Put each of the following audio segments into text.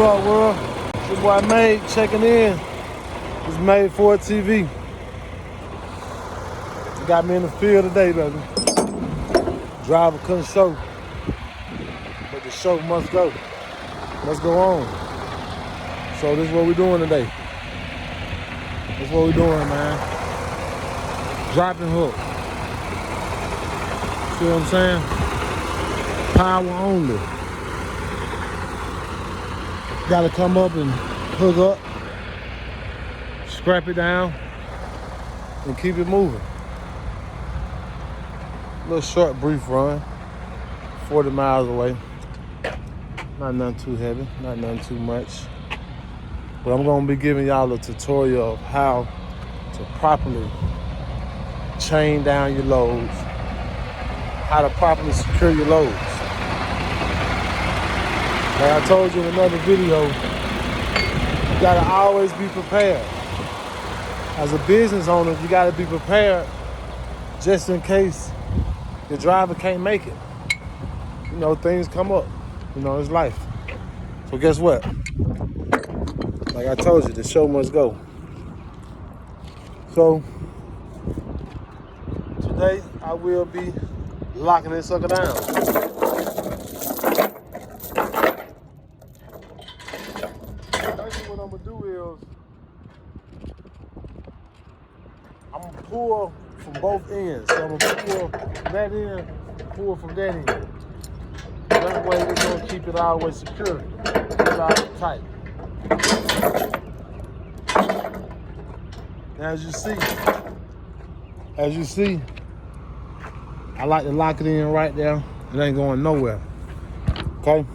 up, world? It's your boy Made checking in. It's Made for TV. You got me in the field today, baby. Driver couldn't show, but the show must go. Let's go on. So this is what we're doing today. That's what we're doing, man. Dropping hook. See what I'm saying? Power only. Gotta come up and hook up, scrap it down, and keep it moving. A little short, brief run, 40 miles away. Not nothing too heavy, not nothing too much. But I'm gonna be giving y'all a tutorial of how to properly chain down your loads, how to properly secure your loads. Like I told you in another video, you gotta always be prepared. As a business owner, you gotta be prepared just in case your driver can't make it. You know, things come up. You know, it's life. So guess what? Like I told you, the show must go. So today I will be locking this sucker down. Basically what I'm gonna do is I'm gonna pull from both ends. So I'm gonna pull from that end, pull from that end. That way we're gonna keep it always secure. Keep it always tight. Now as you see, I like to lock it in right there. It ain't going nowhere. Okay?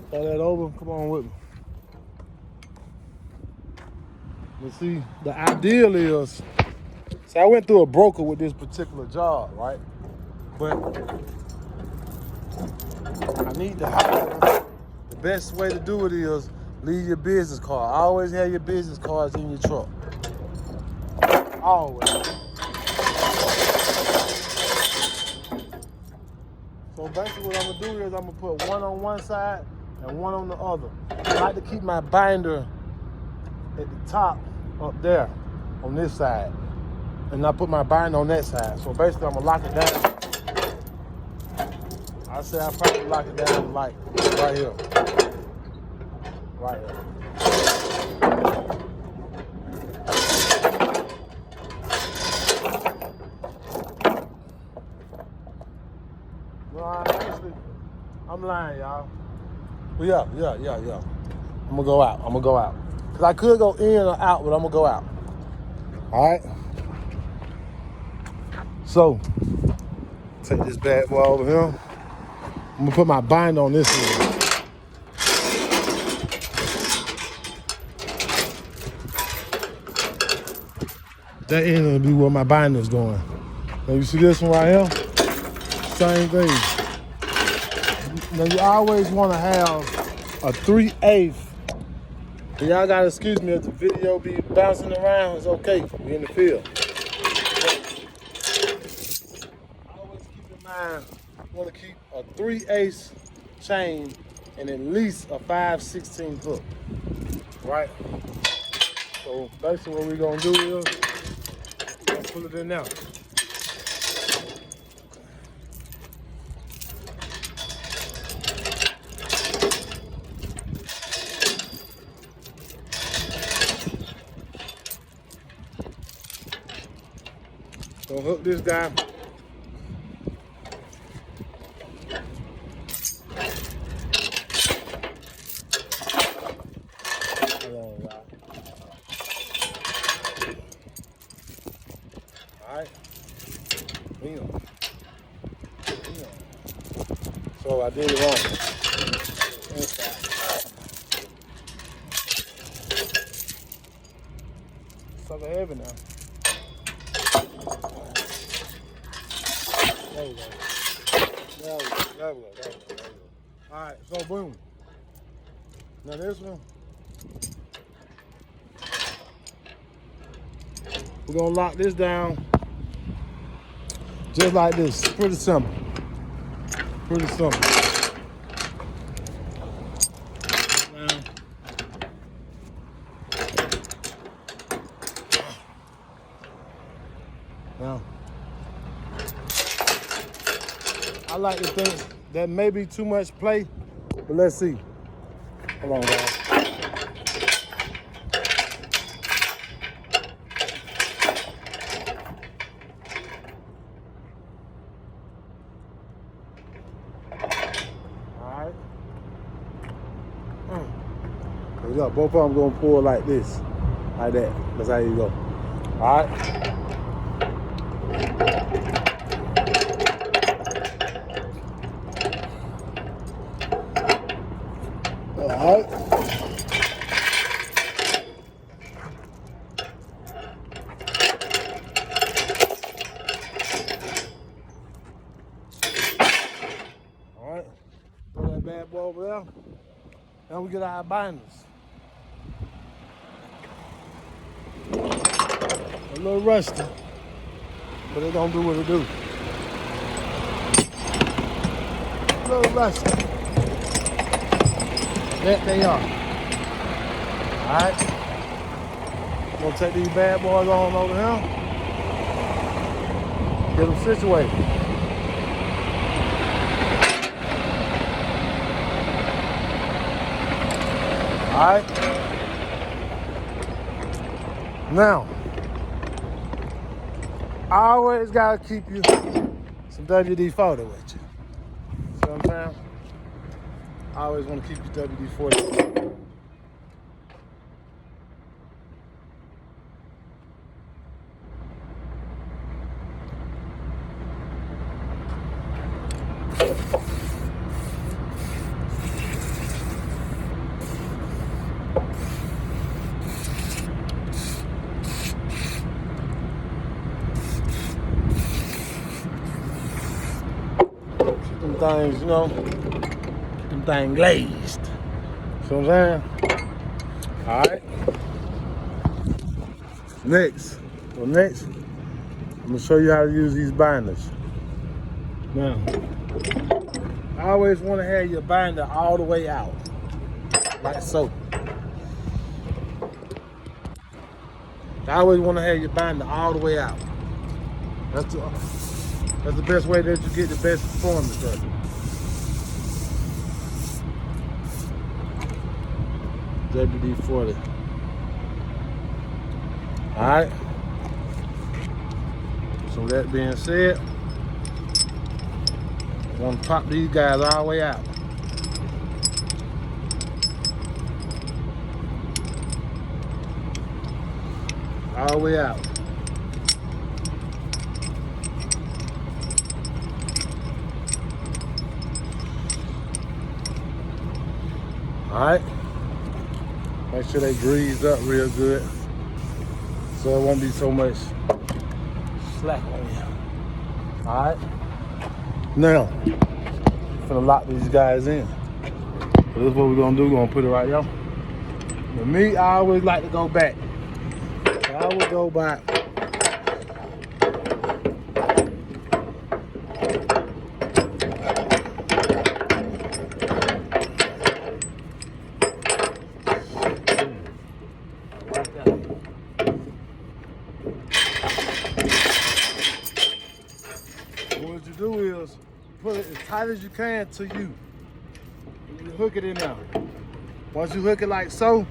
Throw that over, come on with me. But see, the ideal is, see, I went through a broker with this particular job, right? But I need to have, the best way to do it is leave your business card. Always have your business cards in your truck. Always. So basically what I'm gonna do is I'm gonna put one on one side and one on the other. I like to keep my binder at the top up there on this side. And I put my binder on that side. So basically I'm gonna lock it down. I say I probably lock it down like right here. Right here. No, honestly, I'm lying, y'all. Well, yeah. I'm gonna go out. Cause I could go in or out, but I'm gonna go out. All right. So, take this bad boy over here. I'm gonna put my binder on this end. That end will be where my binder's going. Now you see this one right here? Same thing. Now you always want to have a 3/8. Y'all gotta excuse me if the video be bouncing around. It's okay. We in the field. Always keep in mind, you want to keep a 3/8 chain and at least a 5/16 hook. Right? So basically what we're gonna do is we're gonna pull it in now. So hook this guy. Alright. So I did it wrong. Inside. Sucker heavy now. There we go. There we go. Alright, so boom. Now this one, we're gonna lock this down just like this. Pretty simple. Pretty simple. Now, I like to think that may be too much play, but let's see. Hold on, guys. All right. There you go. Both of them gonna pull like this, like that. That's how you go. All right. All right. All right. Throw that bad boy over there. Now we get our binders. A little rusty, but it don't do what it do. A little rusty. That they are. Alright. Gonna take these bad boys on over here. Get them situated. Alright. Now, I always gotta keep you some WD-40 with you. See what I'm saying? I always want to keep your WD-40. Keep them things, you know, keep them things glazed. See what I'm saying? All right. Next, I'm gonna show you how to use these binders. Now, I always want to have your binder all the way out, like so. I always want to have your binder all the way out. That's the best way that you get the best performance of it. WD-40. All right. So that being said, I'm gonna pop these guys all the way out. All the way out. All right. Make sure they grease up real good, so it won't be so much slack on you. All right. Now, I'm gonna lock these guys in. So this is what we're gonna do. We're gonna put it right here. For me, I always like to go back. So I would go back. What you do is put it as tight as you can to you. And you hook it in there. Once you hook it like so,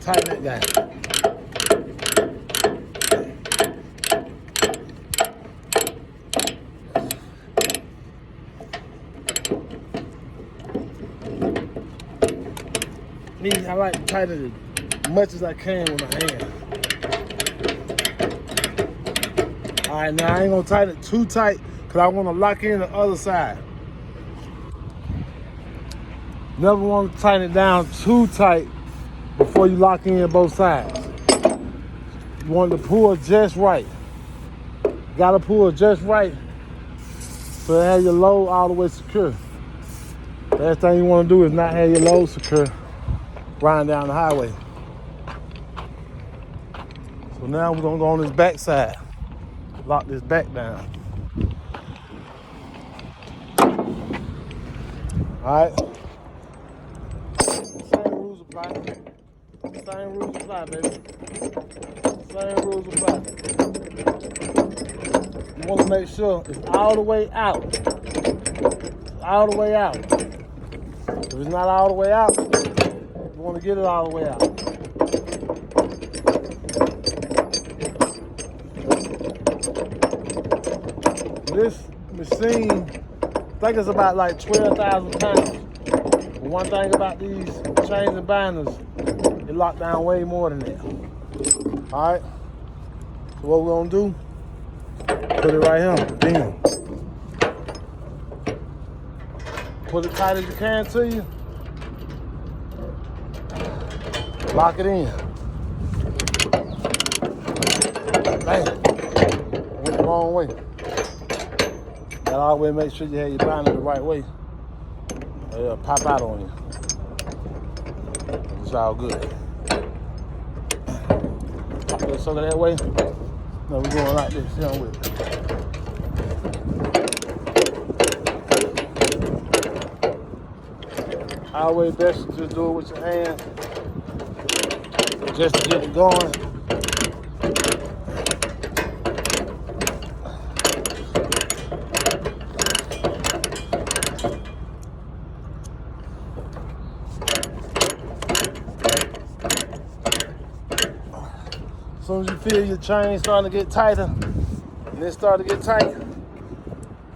tighten that guy. Me, I like to tighten it as much as I can with my hand. All right, now I ain't gonna tighten it too tight because I want to lock in the other side. Never want to tighten it down too tight before you lock in both sides. You want to pull just right. Gotta pull just right so it has your load all the way secure. Last thing you want to do is not have your load secure riding down the highway. So now we're gonna go on this back side, lock this back down. All right. Same rules apply. Same rules apply, baby. Same rules apply. You want to make sure it's all the way out. All the way out. If it's not all the way out, you want to get it all the way out. This machine, I think it's about like 12,000 pounds. But one thing about these chains and binders, it lock down way more than that. All right. So what we're gonna do? Put it right here. Bam. Put it tight as you can to you. Lock it in. Bam. Went the wrong way. Gotta always make sure you have your binder the right way. It'll pop out on you. It's all good. Pop it so that way. No, we're going like this. Here with it. Always best to just do it with your hand, just to get it going. As soon as you feel your chain starting to get tighter, and it start to get tight,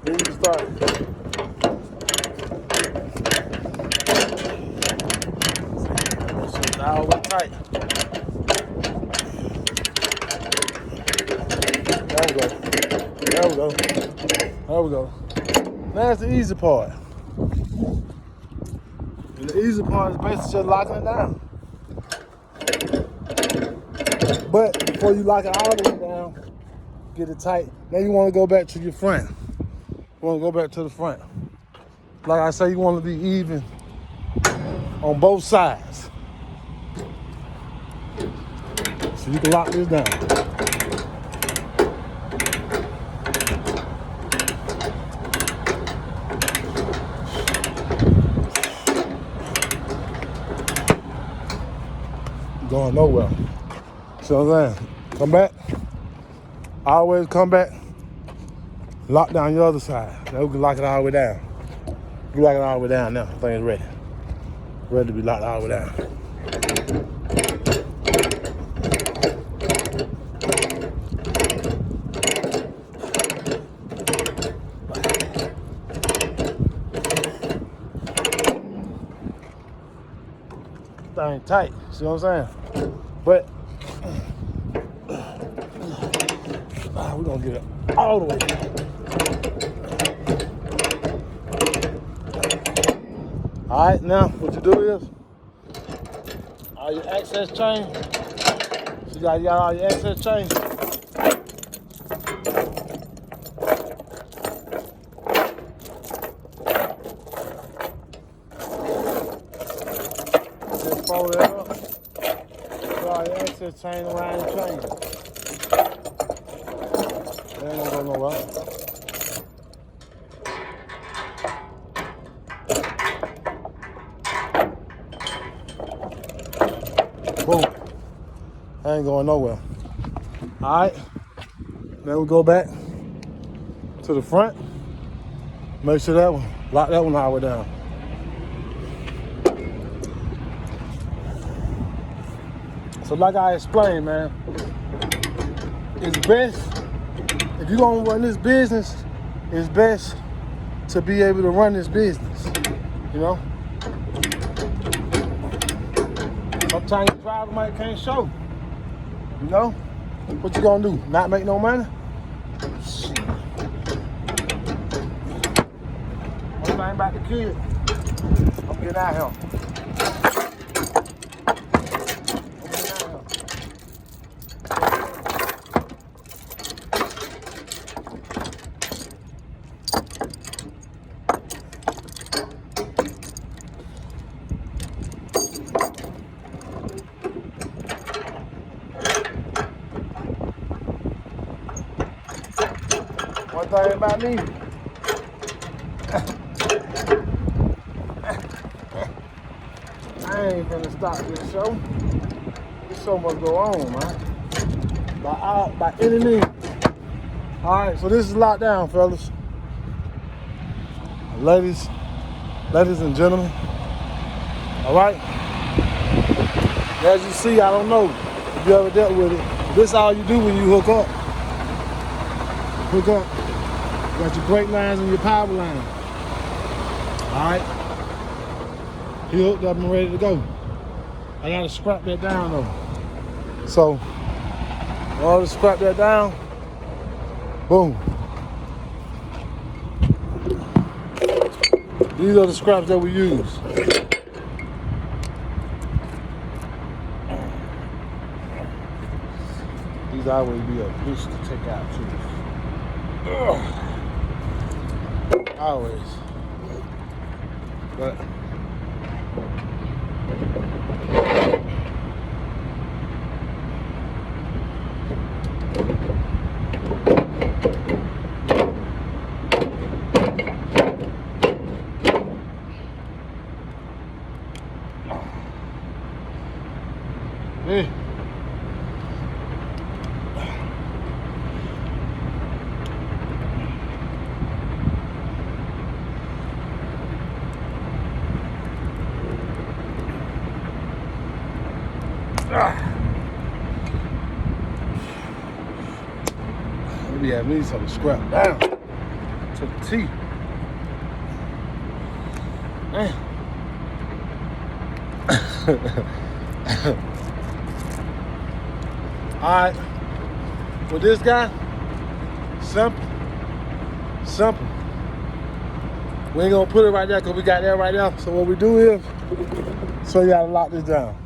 then you can start. All the way tight. There we go. There we go. There we go. Now that's the easy part. And the easy part is basically just locking it down. But before you lock it all the way down, get it tight. Now you want to go back to your front. You want to go back to the front. Like I say, you want to be even on both sides. So you can lock this down. Going nowhere. So then, come back. Always come back. Lock down your other side. Now we can lock it all the way down. You lock it all the way down now. Thing's ready. Ready to be locked all the way down. Thing tight, see what I'm saying? But we're gonna get it all the way down. All right, now what you do is all your access chain. So you got all your access chain. Fold it up. Put all your access chain around the chain. They ain't gonna go nowhere. Boom. I ain't going nowhere. All right. Then we go back to the front. Make sure that one, lock that one all the way down. So like I explained, man, it's best, if you're gonna run this business, it's best to be able to run this business, you know? Sometimes the driver might can't show, you know? What you gonna do, not make no money? Shit. One thing about the kid, I'm getting out here. thing about me, I ain't finna stop this show. This show must go on, man. By any means. All right, so this is lockdown, fellas. Ladies and gentlemen. All right. As you see, I don't know if you ever dealt with it. This is all you do when you hook up. Hook up. You got your brake lines and your power line. All right. He hooked up and ready to go. I gotta scrap that down though. So, in order to scrap that down, boom. These are the scraps that we use. These always be a bitch to take out too. Ugh. Always. But hey. Maybe have me some scrap down to the T. Man. All right, with this guy, simple. We ain't gonna put it right there because we got that right there. So what we do is, so you gotta lock this down.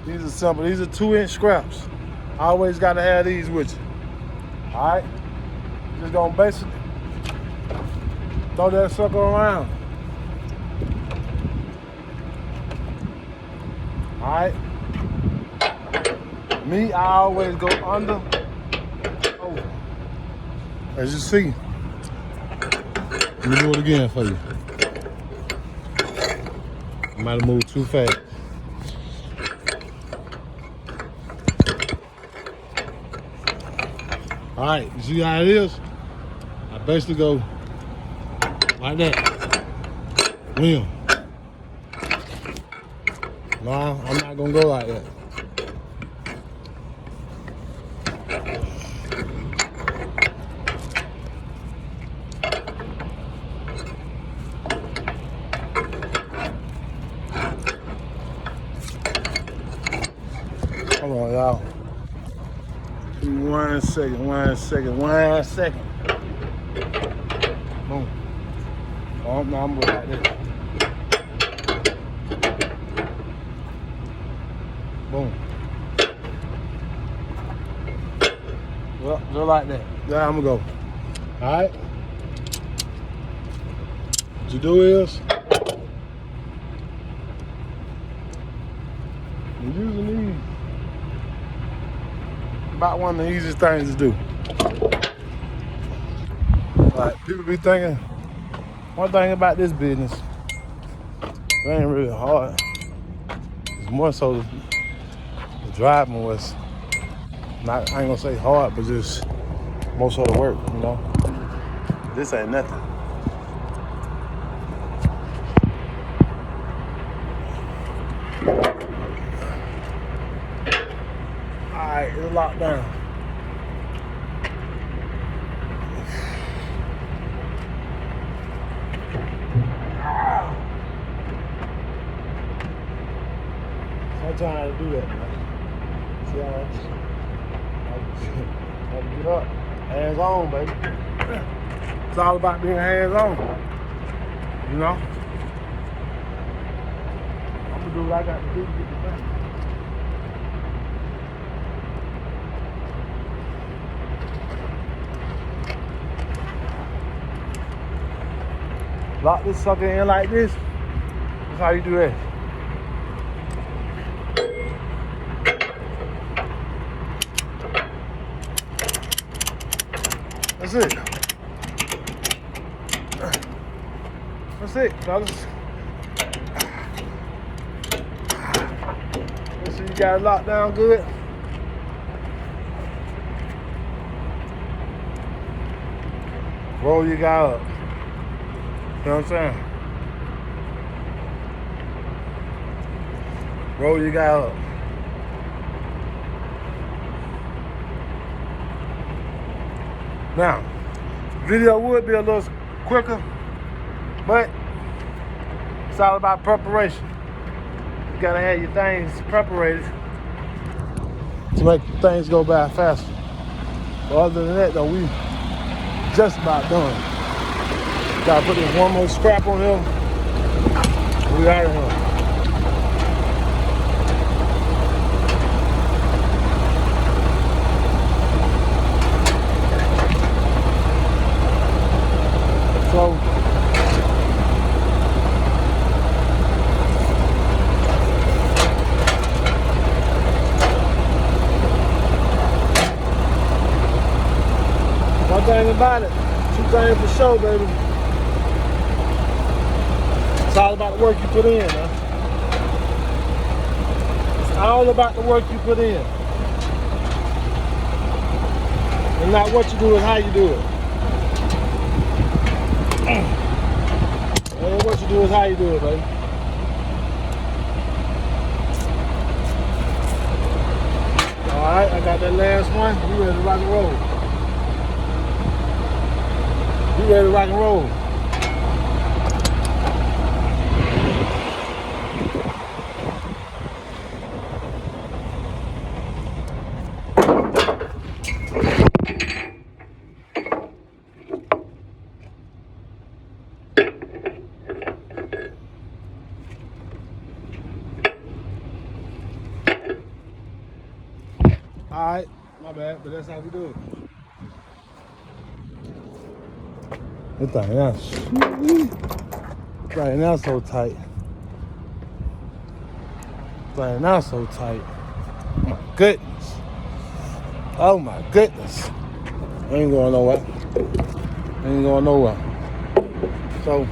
These are simple, these are 2-inch scraps. Always gotta have these with you. All right, just gonna basically throw that sucker around. All right. Me, I always go under, over. As you see, let me do it again for you. I might have moved too fast. All right, you see how it is? I basically go like that. Wheel. No, I'm not gonna go like that. Hold on, y'all. Give me 1 second. Boom. Oh, no, I'm going like this. Boom. Well, just like that. There I'm gonna go. All right. What you do is, you're using these. About one of the easiest things to do. Like, people be thinking, one thing about this business, it ain't really hard. It's more so the driving was not, I ain't gonna say hard, but just most of the work, you know? This ain't nothing. All right, it's locked down. Sometimes I do that, man. See how I have to get up. Hands on, baby. It's all about being hands on. You know? I'm gonna do what I got to do to get the thing. Lock this sucker in like this. That's how you do that. That's it. That's it, fellas. Make sure you got it locked down good. Roll your guy up. You know what I'm saying? Roll your guy up. Now, video would be a little quicker, but it's all about preparation. You gotta have your things preparated to make things go by faster. But other than that, though, we just about done. Gotta put this one more scrap on him. We out of here. So, one thing about it, two things for sure, baby. It's all about the work you put in, man. It's all about the work you put in. And not what you do, it's how you do it. And what you do is how you do it, baby. Alright, I got that last one. You ready to rock and roll? You ready to rock and roll? Alright, my bad, but that's how we do it. This thing now so tight. Right now so tight. Oh my goodness. Oh my goodness. Ain't going nowhere. Ain't going nowhere. So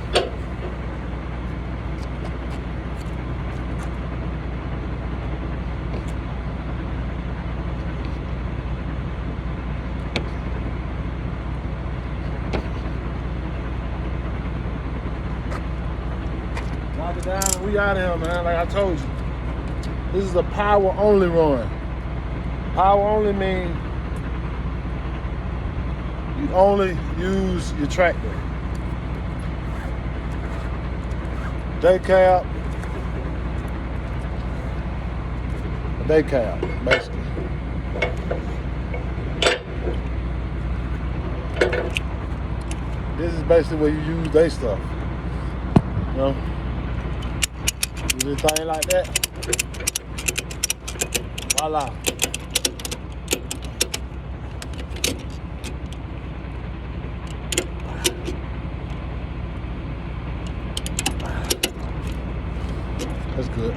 knock it down, we out of here, man. Like I told you. This is a power only run. Power only means you only use your tractor. Day cab, basically. This is basically where you use day stuff. You know? Do this thing like that. Voila. That's good.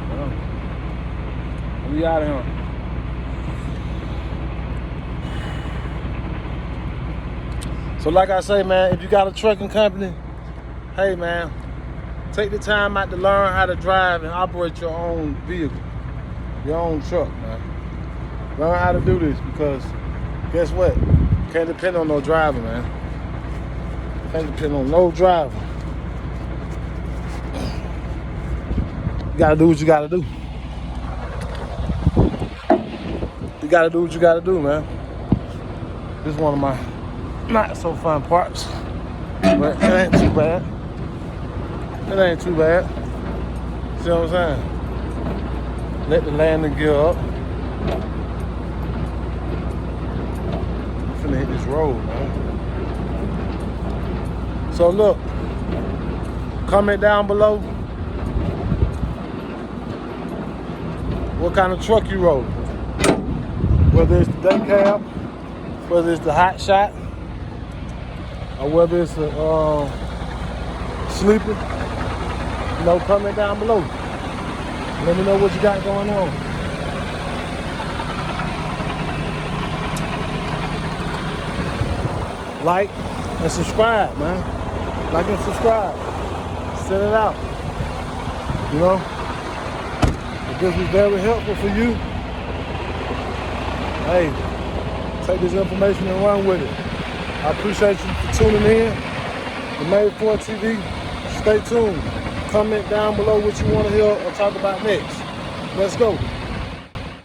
Well, we out of here. So like I say, man, if you got a trucking company, hey man, take the time out to learn how to drive and operate your own vehicle, your own truck, man. Learn how to do this because guess what? Can't depend on no driver, man. Can't depend on no driver. You gotta do what you gotta do. You gotta do what you gotta do, man. This is one of my not so fun parts, but it ain't too bad. It ain't too bad. See what I'm saying? Let the landing gear up. I'm finna hit this road, man. So look, comment down below what kind of truck you roll. Whether it's the day cab, whether it's the hot shot, or whether it's a sleeper. You know, comment down below. Let me know what you got going on. like and subscribe, man. Like and subscribe. Send it out. You know? If this was very helpful for you, hey, take this information and run with it. I appreciate you for tuning in to Made For TV. Stay tuned. Comment down below what you want to hear or talk about next. Let's go.